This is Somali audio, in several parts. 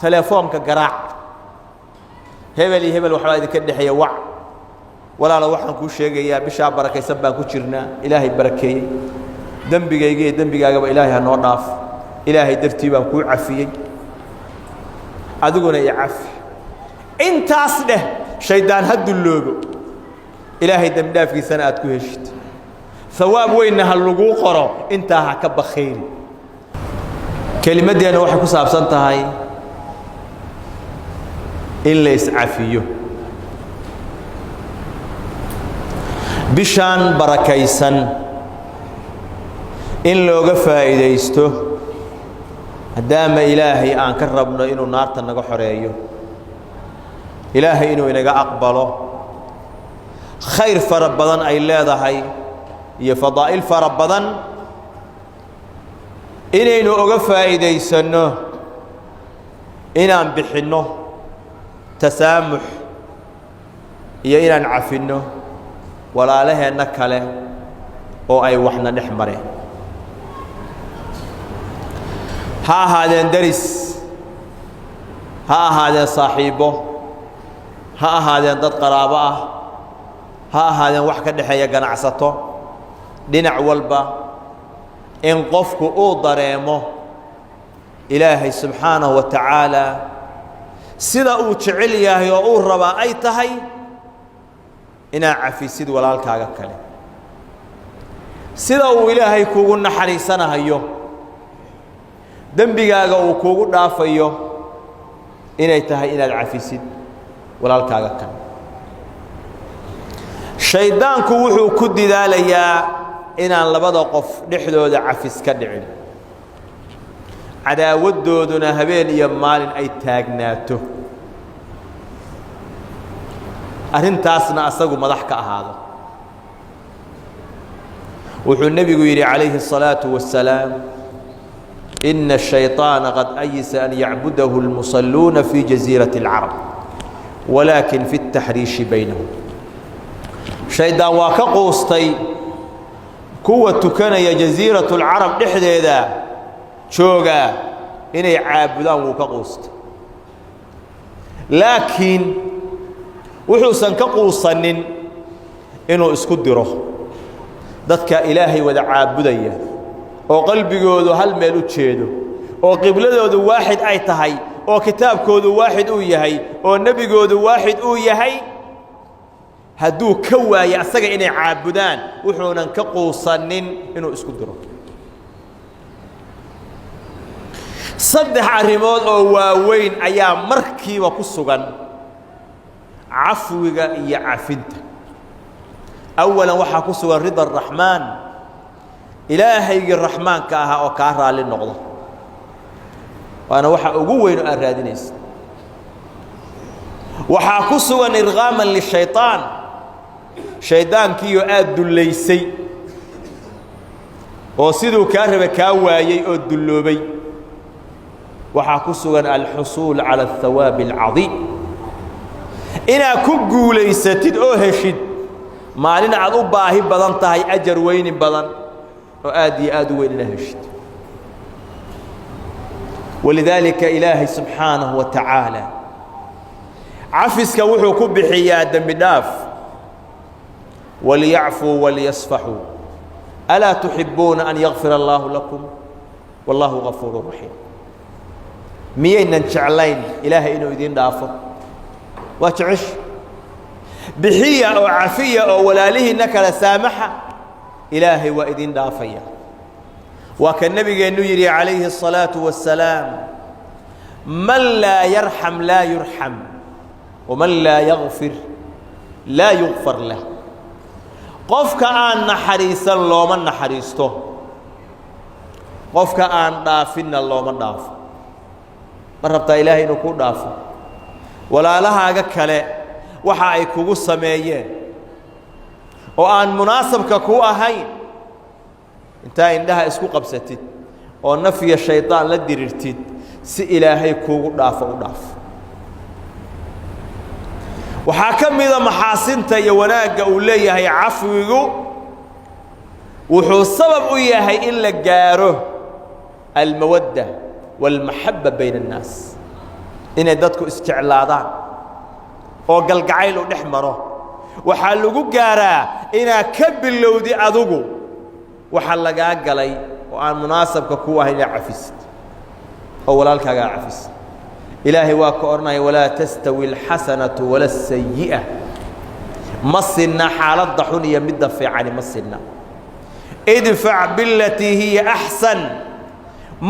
تليفونك قراع هبلي وحلا إذا كده حيا وع ولا لو وحنا كل شيء يا بشا بركة سبا كشرنا إلهي بركة دم بيجي إلهي هنوضاف إلهي درتيبه كل عفية أدقنا يا عفي أنت أصله شيطان هد اللوجو إلهي دم دا في سنة كهشت ثواب وينها اللجوء قرا أنت هكب خير كلمة دي أنا واحد كسب سنتها هاي إلا يسعفيه بشان بركيسن إن لو فائدة يستو دام إلهي أن كربنا إنه نار تنقى حريه إلهي إنه إنقى أقبله خير فربضان أي لا ذهي يفضائل فربضان إنه أقى فائدة يسنه إنه بحنه تسامح إنه عفنه ولا له نكله أو أي وحنا نحمره ها هذا درس ها هذا صاحبه ها هذا ضد قرابه ها هذا وحكا دحيا قنعسته دينع والبا إن قفك أو ضريمه إلهي سبحانه وتعالى سيدا أو تعليا هي أو ربا أي تهي إنا عفي سيد ولا الكاغا كلي سيدا أو إلهي كوغن حريسانا هيو دنبيغاغا أو كوغن دافيو إنا تهي إنا العفي سيد ولا الكاغا كلي شيطان كوحو كدي داليا إنا لبدا قف دحدود عفيس كدعين عداودودنا هبين يمال أي تاغناته أرنتاسنا أساقو مضحك هذا وحو النبي يقول عليه الصلاة والسلام إن الشيطان قد أيس أن يعبده المصلون في جزيرة العرب ولكن في التحريش بينهم شيطان واكقوستي كوة كان يا جزيرة العرب نحدي ذا شوقا إني عابدان وكقوست لكن وحوسن كقوسن إنه اسكدره ذاتك إلهي وذا عابدية وقلبي جودو هل ميلو تشيدو وقبله ذو واحد أي تهي وكتاب كودو واحد أويهي والنبي جودو واحد أويهي هدو كوا يعسق إني عابدان وحونا كقوسن إنه اسكدره صدح arrimood oo waaweyn ayaa markiiba ku sugan afwiga iyo cafinta awalan waxa ku sugan rida arrahman ilaahayga rahmaanka ah oo ka raali noqdo waana waxa ugu weyn oo raadinaysa waxa ku sugan irghaman li shaytaan shaydaankiyo aad duleysay oo sidoo ka rabay ka waayay oo duloobay وحاكسوا الحصول على الثواب العظيم إنا كجو ليستد أهشد ما لنا عضو باهي بدن تهي أجر وين بدن وآدي وين نهشد ولذلك إلهي سبحانه وتعالى عفس كوحو كبحيا دم داف وليعفوا وليصفحوا ألا تحبون أن يغفر الله لكم والله غفور رحيم مينا نشعلين إلهي إنه يدين دافع وتعش بحية أو عافية أو ولاله إنك لسامحة إلهي وإدين دافية وكان النبي إنه يري عليه الصلاة والسلام من لا يرحم لا يرحم ومن لا يغفر لا يغفر له قفك أن نحريسا لو من نحريسته قفك أن دافنا لو من دافع مربط إلهي إنه كون دافع ولا لها كله waxa ay kugu sameeyeen oo aan munaasabka ku ahayn inta indhaha isku qabsatid oo nafiya shaytaan la dirirtid si ilaahay kugu dhaafo u dhaaf waxa kamida maxaasinta iyo wanaaga uu leeyahay afwigu wuxuu sabab u yahay in la gaaro المودة والمحبة بين الناس inay dadku isjeclaadaan oo galgacayl u dhex maro waxaa lagu gaaraa inaad ka bilowdi adigu waxa lagaa galay oo aan munaasabka ku ahayn inaad cafisid oo walaalkaagaa cafisid ilaahay waa ka odhanaya walaa tastawi alxasanatu wala asayi'a ma sinna xaaladda xun iyo midda fiicani ma sinna idfac bilatii hiya axsan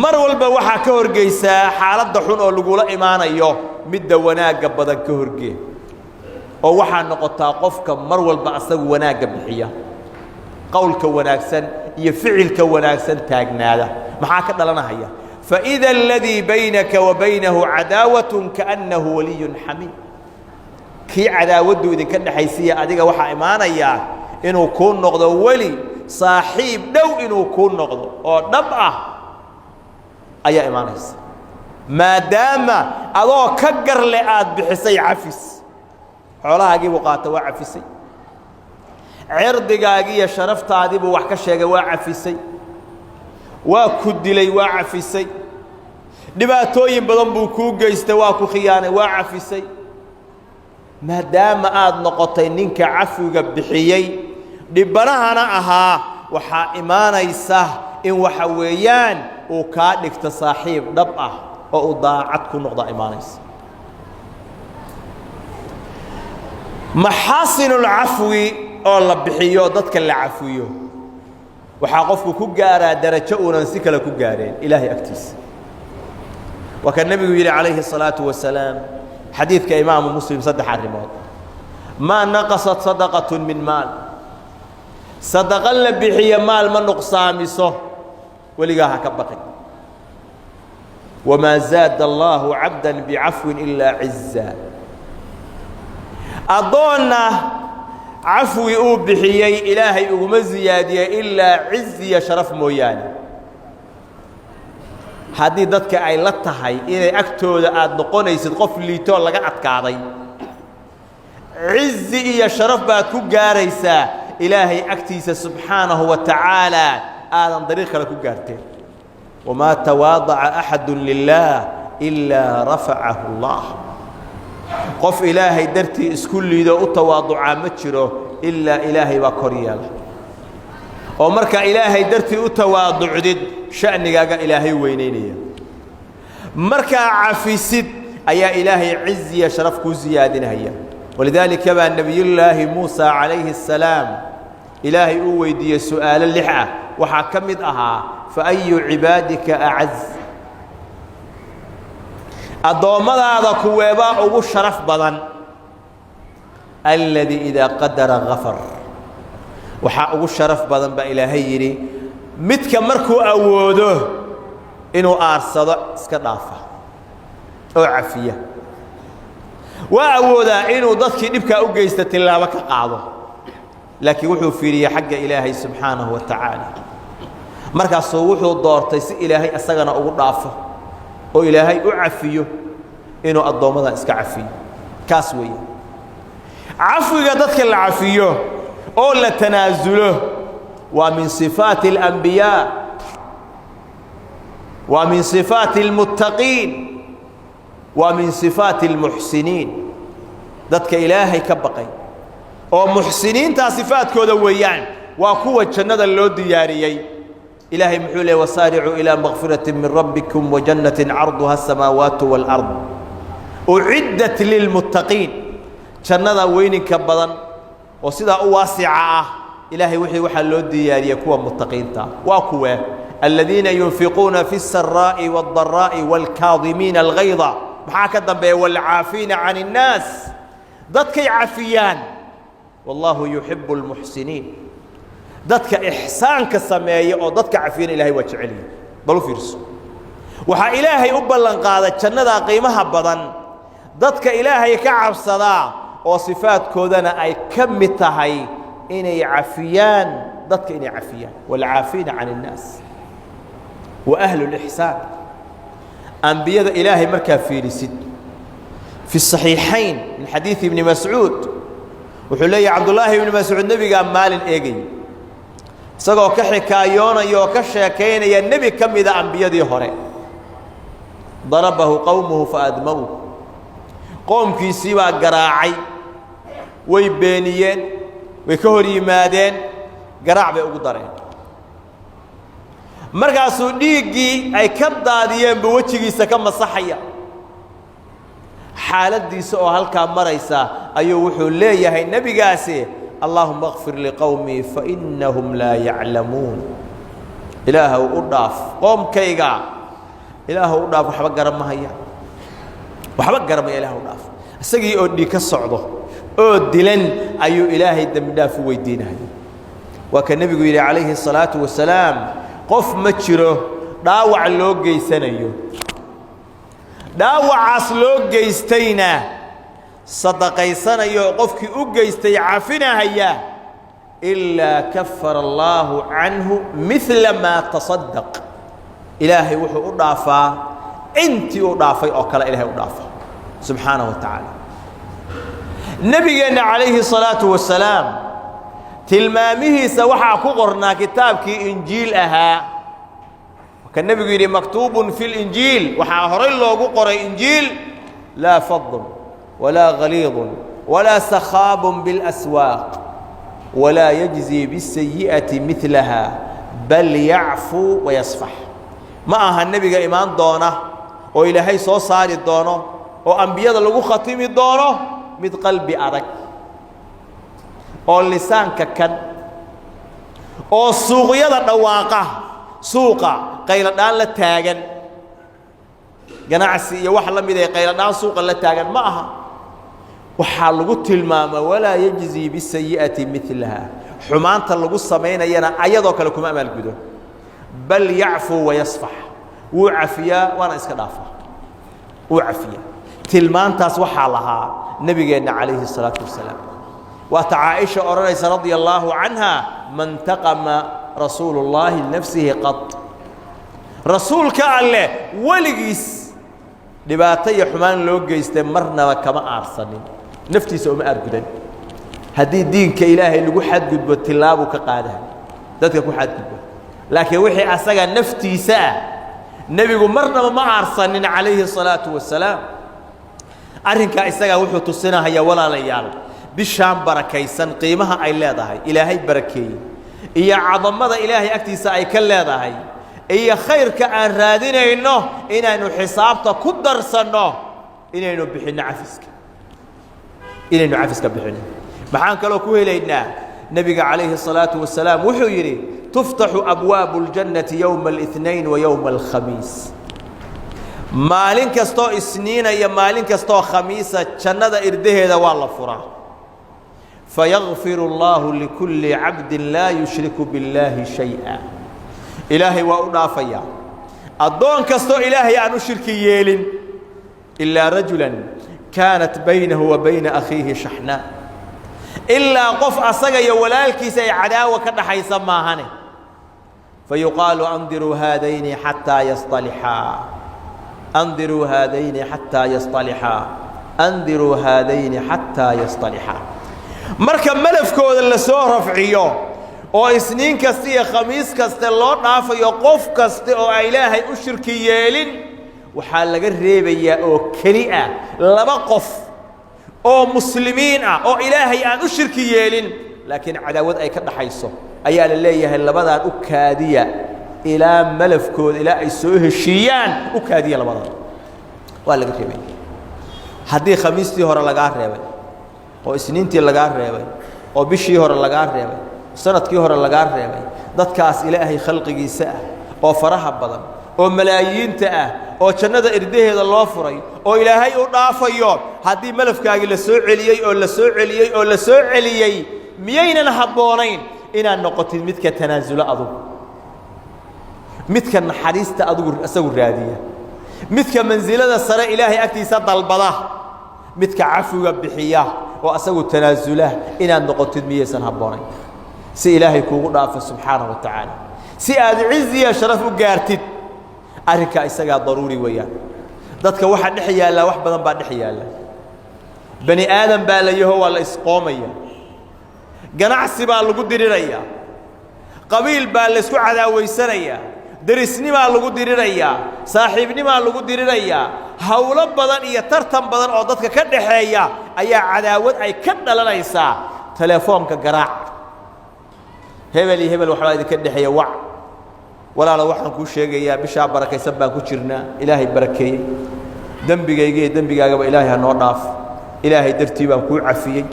mar walba waxaa ka horgeysaa xaaladda xun oo lagula imaanayo midda wanaagga badan ka horgee oo waxaa noqotaa qofka mar walba asagu wanaagga bixiya qowlka wanaagsan iyo ficilka wanaagsan taagnaada maxaa ka dhalanahaya faida aladii baynaka wa baynahu cadaawatun kaannahu waliyun xamiim kii cadaawaddu idinka dhexaysiya adiga waxaa imaanayaa inuu kuu noqdo weli saaxiib dhow inuu kuu noqdo oo dhab ah ayaa imaanaysa maadaama adoo ka garle aad bixisay cafis xoolahaagii buu qaata waa cafisay cirdigaagii iyo sharaftaadii buu wax ka sheegay waa cafisay waa ku dilay waa cafisay dhibaatooyin badan buu kuu geystay waa ku khiyaanay waa cafisay maadaama aad noqotay ninka cafiga bixiyey dhibbanahana ahaa waxaa imaanaysa in waxa weeyaan uu kaa dhigto saaxiib dhab ah oo uu daacad ku noqda imaanaysa maxaasinulcafwi oo la bixiyo dadka la cafiyo waxaa qofku ku gaaraa darajo uunan si kale ku gaareen ilaahay agtiisa waa kan nebigu yidhi calayhi الsalaaةu wasalaam xadiidka imaamu muslim 3 arrimood maa naqasat sadaqaة min maal sadaqa la bixiya maal ma nuqsaamiso weligaa ha ka baqin wamaa zaada allahu cabda bicafwin ilaa ciza addoonna cafwi uu bixiyey ilaahay uguma ziyaadiyey ilaa ciziya sharaf mooyaane haddii dadka ay la tahay inay agtooda aad noqonaysid qof liitoo laga adkaaday cizi iyo sharaf baad ku gaaraysaa ilaahay agtiisa subxaanahu wa tacaala aadan dariiq kale ku gaarteen wamaa tawaadaca axadu lilaah ilaa rafacahu allah qof ilaahay dartii isku liido u tawaaducaa ma jiro ilaa ilaahay baa kor yeela oo markaa ilaahay dartii u tawaaducdid sha'nigaaga ilaahay weynaynaya markaa cafisid ayaa ilaahay ciziya sharaf kuu siyaadinaya walidaalika baa nebiyullaahi muusa calayhi الsalaam ilaahay uu weydiiyey su'aalo 6 ah waxaa ka mid ahaa faayu cibaadika acaz addoommadaada kuweebaa ugu sharaf badan alladii idaa qadara gafar waxaa ugu sharaf badan baa ilaahay yidhi midka markuu awoodo inuu aarsado iska dhaafa oo cafiya waa awoodaa inuu dadkii dhibkaa u geysta tilaabo ka qaado laakiin wuxuu fiiriyey xagga ilaahay subxaanahu wa tacaala markaasuu wuxuu doortay si ilaahay asagana ugu dhaafo oo ilaahay u cafiyo inuu addoommada iska cafiyo kaas weeye cafwiga dadka la cafiyo oo la tanaasulo waa min sifaati اlanbiyaa waa min sifaati اlmuttaqiin waa min sifaati اlmuxsiniin dadka ilaahay ka baqay oo muxsiniintaa sifaadkooda weeyaan waa kuwa jannada loo diyaariyey ilaahay muxuu leeyahy wasaaricuu ilaa makfirati min rabbikum wajannaةi carduha الsamaawaatu wاlأrض uciddat lilmuttaqiin jannada weyninka badan oo sidaa u waasica ah ilaahay waxaa loo diyaariyey kuwa muttaqiinta waa kuwa aladiina yunfiquuna fi الsaraaءi wالضaraaءi wاlkaadimiina اlغayda maxaa ka dambeeya wاlcaafiina can الnaas dadkay cafiyaan wallaahu yuxibu اlmuxsiniin dadka ixsaanka sameeya oo dadka cafiyana ilahay waa jecelya bal u fiirso waxaa ilaahay u ballan qaaday jannada qiimaha badan dadka ilaahay ka cabsadaa oo sifaadkoodana ay ka mid tahay inay cafiyaan dadka inay cafiyaan waalcaafiina can الnaas wa ahlu اlixsaan ambiyada ilaahay markaa fiirisid fi الصaxiixayn min xadiidi ibni mascuud wuxuu leeyahy cabdullaahi ibni mascuud nebigaa maalin eegay isagoo ka xikaayoonaya oo ka sheekaynaya nebi ka mida ambiyadii hore darabahu qowmuhu faadma'uu qoomkiisii baa garaacay way beeniyeen way ka hor yimaadeen garaac bay ugu dareen markaasuu dhiiggii ay ka daadiyeenba wejigiisa ka masaxaya xaaladiisa oo halkaa maraysa ayuu wuxuu leeyahay nebigaasi allahuma اغfir liqowmii fainahum laa yaclamuun ilaahow u dhaaf qoomkayga ilaahow u dhaaf waxba garamahaya waxba garamaya ilaahow dhaaf isagii oo dhiig ka socdo oo dilan ayuu ilaahay dembi dhaaf u weydiinaya waa ka nebigu yidhi calayhi الصalaaةu wasalaam qof ma jiro dhaawac loo geysanayo dhaawacaas loo geystayna sadaqaysanayo qofkii u geystay cafinahaya ilaa kafara allaahu canhu midla maa tasaddaq ilaahay wuxuu u dhaafaa intii uu dhaafay oo kale ilaahay u dhaafa subxaanahu wa tacaala nebigeenna calayhi الصalaaةu wasalaam tilmaamihiisa waxaa ku qornaa kitaabkii injiil ahaa ka nebigu yidhi maktuubun fi linjiil waxaa horay loogu qoray injiil laa fadl walaa galiidun walaa sakhaabun biاlaswaaq walaa yajzii biاsayi'ati midlaha bal yacfuu wayasfax ma aha nebiga imaan doona oo ilaahay soo saari doono oo ambiyada lagu khatimi doono mid qalbi adag oo lisaanka kan oo suuqyada dhawaaqa suuqa qayladhaan la taagan ganacsi iyo wax la mid ah qayladhaan suuqa la taagan ma aha waxaa lagu tilmaama walaa yajzii bisayi'ati midlaha xumaanta lagu samaynayana ayadoo kale kuma amaalgudo bal yacfuu wayasfax wuu cafiyaa waana iska dhaafaa wuu cafiyaa tilmaantaas waxaa lahaa nebigeenna calayhi الصalaaةu wasalaam waata caaisha odhanaysa radia allaahu canha man taqama rasuulu اllaahi linafsihi qad rasuulka alleh weligiis dhibaato iyo xumaan loo geystay marnaba kama aarsanin naftiisa uma aargudan haddii diinka ilaahay lagu xadgudbo tilaabuu ka qaadahay dadka ku xadgudbo laakiin wixii asaga naftiisa ah nebigu marnaba ma aarsanin calayhi الصalaaةu wasalaam arrinkaa isagaa wuxuu tusinahayaa walaalayaal bishaan barakaysan qiimaha ay leedahay ilaahay barakeeyey iyo cadamada ilaahay agtiisa ay ka leedahay iyo khayrka aan raadinayno inaynu xisaabta ku darsanno inaynu bixinno cafiska bixinno maxaan kaloo ku helaynaa nebiga calayhi الصalaaةu wasalaam wuxuu yidhi tuftaxu abwaabu اljannati yowma الاثnayn wa yowma اlkhamiis maalin kastoo isniina iyo maalin kastoo khamiisa jannada irdaheeda waa la furaa fayagfir اllahu likulli cabdin laa yushriku biاllaahi shayئa ilaahay waa u dhaafayaa addoon kastoo ilaahay aan u shirki yeelin ilaa rajulan kaanat baynahu wa bayna akhiihi shaxnaa ilaa qof asaga iyo walaalkiisa ay cadaawa ka dhaxaysa maahane fayuqaalu andiruu haadayni xataa yasطalixaa andiruu haadayni xataa yasطalixaa andiruu haadayni xataa yasطalixaa marka malafkooda la soo rafciyo oo isniin kasta iyo khamiis kaste loo dhaafayo qof kaste oo aan ilaahay u shirki yeelin waxaa laga reebayaa oo keli ah laba qof oo muslimiin ah oo ilaahay aan u shirki yeelin laakiin cadaawad ay ka dhaxayso ayaa la leeyahay labadaan u kaadiya ilaa malafkooda ilaa ay soo heshiiyaan u kaadiya labadaan waa laga reebaya haddii khamiistii hore lagaa reebay oo isniintii lagaa reebay oo bishii hore lagaa reebay sanadkii hore lagaa reebay dadkaas ilaahay khalqigiisa ah oo faraha badan oo malaayiinta ah oo jannada irdaheeda loo furay oo ilaahay u dhaafayo haddii malafkaagii la soo celiyey oo la soo celiyey oo la soo celiyey miyaynan habboonayn inaad noqotid midka tanaasulo adugu midka naxariista adugu isagu raadiya midka mansilada sare ilaahay agtiisa dalbada midka cafiga bixiya oo asagu tanaasula inaad noqotid miyaysan habboonayn si ilaahay kuugu dhaafo subxaanahu wa tacaala si aad ciziya sharaf u gaartid arrinkaa isagaa daruuri weeyaan dadka waxa dhex yaallaa wax badan baa dhex yaalla bani aadam baa la yaho waa la isqoomaya ganacsi baa lagu dirirayaa qabiil baa la isku cadaawaysanaya derisnimaa lagu dirirayaa saaxiibnimaa lagu dirirayaa hawlo badan iyo tartan badan oo dadka ka dhaxeeya ayaa cadaawad ay ka dhalanaysaa telefoonka garaac hebel iyo hebel waxaa idinka dhaxeeya wac walaalo waxaan kuu sheegayaa bishaa barakaysan baan ku jirnaa ilaahay barakeeyey dembigayga iyo dembigaagaba ilaahay ha noo dhaaf ilaahay dartii baan kuu cafiyey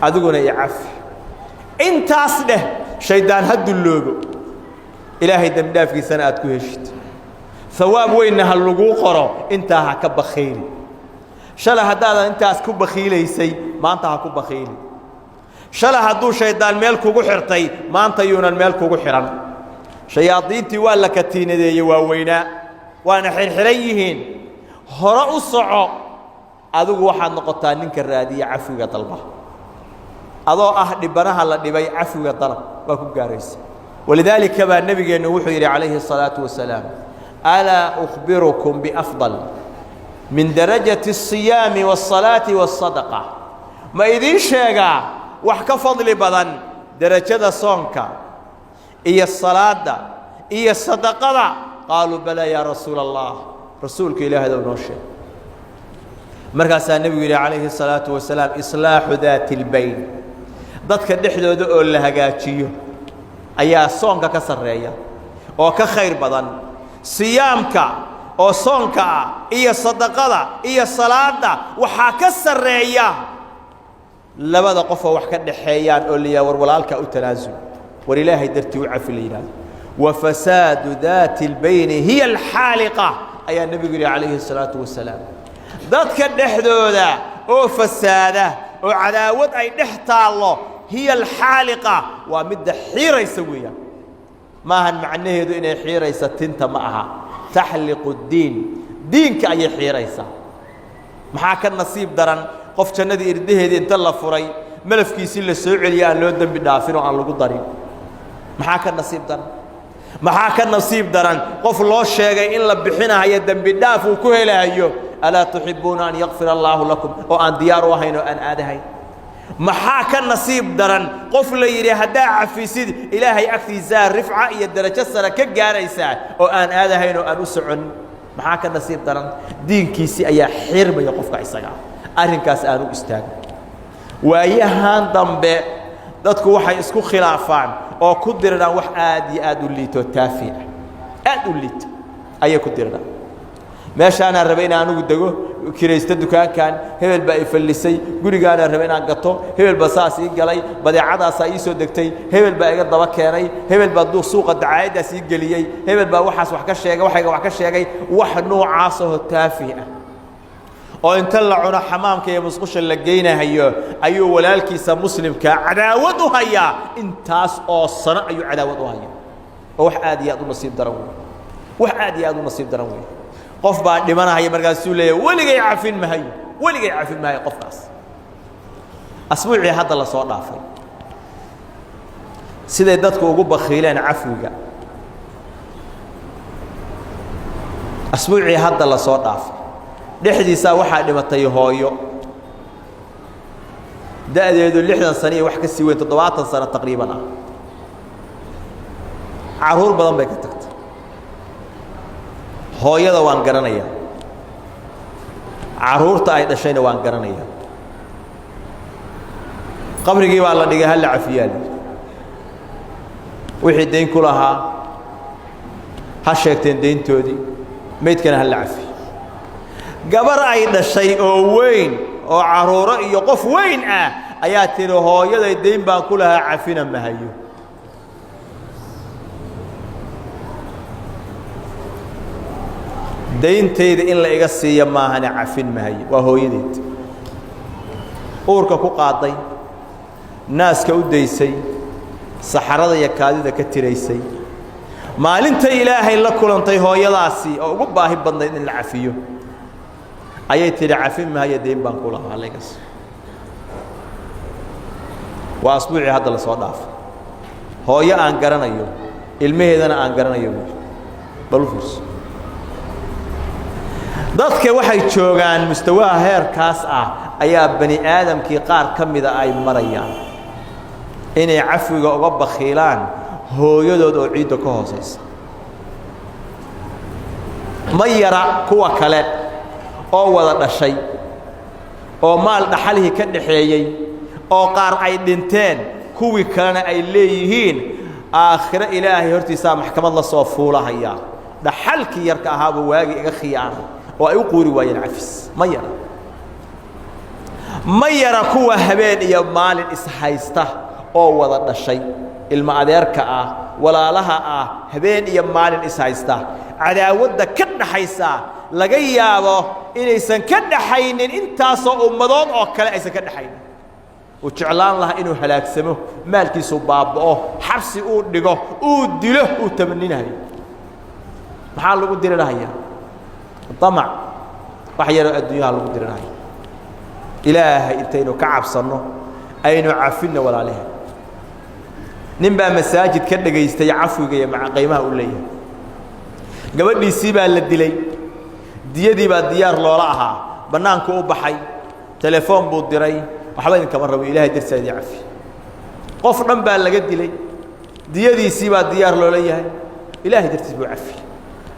adiguna i cafi intaas dheh shaydaan ha dulloobo ilaahay dembi dhaafkiisana aad ku heshid hawaab weynna ha laguu qoro intaa ha ka bakhiili shalay haddaadan intaas ku bakhiilaysay maanta ha ku bakhiili shalay hadduu shaydaan meel kugu xirtay maanta yuunan meel kugu xihan shayaadiintii waa la katiinadeeyey waa weynaa waana xirxiran yihiin hore u soco adigu waxaad noqotaa ninka raadiya cafiga dalba adoo ah dhibanaha la dhibay cafiga dalab waa ku gaaraysa walidaalika baa nabigeennu wuxuu yidhi calayhi الصalaaةu wasalaam alaa أkhbirukum biafضal min darajati الصiyaami والصalaaةi والصadaqة ma idiin sheegaa wax ka fadli badan derajada soonka iyo salaada iyo sadaqada qaaluu balaa yaa rasuula allah rasuulka ilaahdow noo sheeg markaasaa nebigu yidhi calayhi الصalaaةu wasalaam islaaxu daati اlbayn dadka dhexdooda oo la hagaajiyo ayaa soonka ka sarreeya oo ka khayr badan siyaamka oo soonka ah iyo sadaqada iyo salaada waxaa ka sarreeya labada qof oo wax ka dhaxeeyaan oo liyaa war walaalka u tanaasul war ilaahay dartii u cafi la yidhaahdo wafasaadu daati اlbayni hiya alxaaliqa ayaa nebigu yidhi calayhi الصalaaةu wasalaam dadka dhexdooda oo fasaada oo cadaawad ay dhex taallo hiya alxaaliqa waa midda xiiraysa weeyaan maahan macnaheedu inay xiiraysa tinta ma aha taxliqu diin diinka ayay xiiraysaa maxaa ka nasiib daran qof jannadii irdaheedii inta la furay malafkiisii la soo celiya aan loo dembi dhaafin oo aan lagu darin maxaa ka nasiib daran maxaa ka nasiib daran qof loo sheegay in la bixinayo dembi dhaaf uu ku helayo alaa tuxibuuna an yakfira allaahu lakum oo aan diyaar u ahayn oo aan aadahayn maxaa ka nasiib daran qof la yidhi haddaa cafisid ilaahay agtiisaa rifca iyo darajo sare ka gaaraysaa oo aan aadahayn oo aan u soconin maxaa ka nasiib daran diinkiisii ayaa xirmaya qofka isaga arrinkaas aan u istaagin waayahan dambe dadku waxay isku khilaafaan oo ku diriraan wax aad iyo aad u liito taafi ah aad u liito ayay ku diriraan meeshaanaan rabay inaan anugu dego kiraysto dukaankan hebel baa i fallisay gurigaanaan rabay inaan gato hebel baa saas ii galay badeecadaasaa ii soo degtay hebel baa iga daba keenay hebel baa suuqa dacaayaddaas ii geliyey hebel baa waxaas wax ka sheegay waxayga wax ka sheegay wax noocaasoo taafi ah oo inta la cuno xamaamka iyo musqusha la geynahayo ayuu walaalkiisa muslimkaa cadaawad u hayaa intaas oo sano ayuu cadaawad u hayaa oo wax aad iyo aad u nasiib daran wey wax aad iyo aad u nasiib daran wey qof baa dhimanahaya markaasuu leeyahay weligay cafin mahayo qofkaas asbuucii hadda la soo dhaafay siday dadku ugu bakhiileen cafwiga asbuucii hadda la soo dhaafay dhexdiisaa waxaa dhimatay hooyo da'deedu 60 sano iyo wax ka sii weyn 70 sano taqriiban ah caruur badan bay ka tagtay hooyada waan garanayaa caruurta ay dhashayna waan garanayaa qabrigii baa la dhigay hal cafiyaal wixii deyn ku lahaa ha sheegteen deyntoodii meydkana hal cafi gabar ay dhashay oo weyn oo caruuro iyo qof weyn ah ayaa tiri hooyaday deyn baan ku lahaa cafina mahayo dayntayda in la iga siiyo maahane cafin mahayo waa hooyadeed uurka ku qaaday naaska u daysay saxarada iyo kaadida ka tiraysay maalinta ilaahay la kulantay hooyadaasi oo ugu baahi badnayd in la cafiyo ayay tiri cafin mahayo deyn baan ku lahaa lagas waa asbuucii hadda la soo dhaafay hooyo aan garanayo ilmaheedana aan garanayo bal fiirso dadka waxay joogaan mustawaha heerkaas ah ayaa bani aadamkii qaar ka mida ay marayaan inay cafwiga uga bakhiilaan hooyadood oo ciidda ka hooseysa ma yara kuwa kale oo wada dhashay oo maal dhaxalihii ka dhaxeeyay oo qaar ay dhinteen kuwii kalena ay leeyihiin aakhira ilaahay hortiisa maxkamad la soo fuulahaya dhaxalkii yarka ahaaba waagi iga khiyaan oo ay u quuri waayeen cafis ma yara kuwa habeen iyo maalin is haysta oo wada dhashay ilma adeerka ah walaalaha ah habeen iyo maalin is haysta cadaawadda ka dhaxaysa laga yaabo inaysan ka dhaxaynin intaasoo ummadood oo kale aysan ka dhaxaynin uu jeclaan lahaa inuu halaagsamo maalkiisu baaba'o xabsi uu dhigo uu dilo uu tamaninayo maxaa lagu dirirahayaa damac wax yar oo adduunyaha lagu dirirahayaa ilaahay intaynu ka cabsanno aynu cafinno walaalaha nin baa masaajid ka dhageystay cafwiga iyo qiimaha u leeyahay gabadhiisii baa la dilay diyadii baa diyaar loola ahaa banaanku u baxay telefoon buu diray waxba idinkama rabo ilaahay darteedii cafi qof dhan baa laga dilay diyadiisii baa diyaar loola yahay ilaahay dartiis buu cafi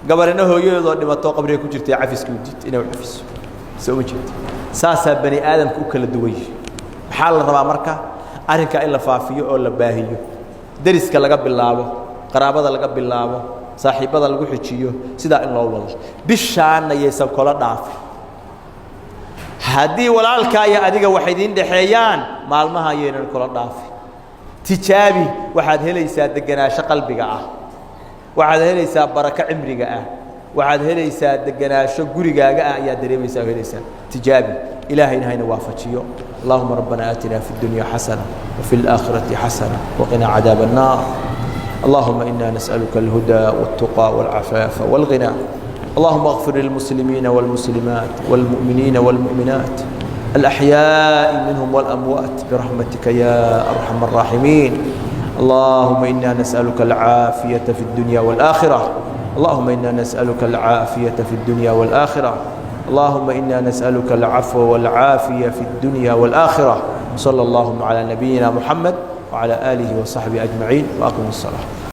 gabarina hooyadeedoo dhimato qabriga ku jirtay cafiskii u diid inay cafiso soo jeedo saasaa bani aadamku u kala duwan yahay maxaa la rabaa marka arrinka in la faafiyo oo la baahiyo dariska laga bilaabo qaraabada laga bilaabo saaxiibada lagu xijiyo sidaa in loo wado bishaana yeysan kala dhaafin haddii walaalkaa iyo adiga wax idin dhaxeeyaan maalmaha ayaynan kala dhaafin tijaabi waxaad helaysaa deganaansho qalbiga ah waxaad helaysaa barako cimriga ah waxaad helaysaa deganaansho gurigaaga ah ayaa dareemaysaa helaysaa tijaabi ilaahayna hayna waafajiyo اللهم ربنا آتنا في الدنيا حسنة وفي الآخرة حسنة وقنا عذاب النار اللهم إنا نسألك الهدى والتقى والعفاف والغنى اللهم اغفر للمسلمين والمسلمات والمؤمنين والمؤمنات الأحياء منهم والأموات برحمتك يا أرحم الراحمين اللهم إنا نسألك العافية في الدنيا والآخرة اللهم إنا نسألك العافية في الدنيا والآخرة اللهم إنا نسألك العفو والعافية في الدنيا والآخرة صلى الله على نبينا محمد وعلى آله وصحبه أجمعين وأقم الصلاة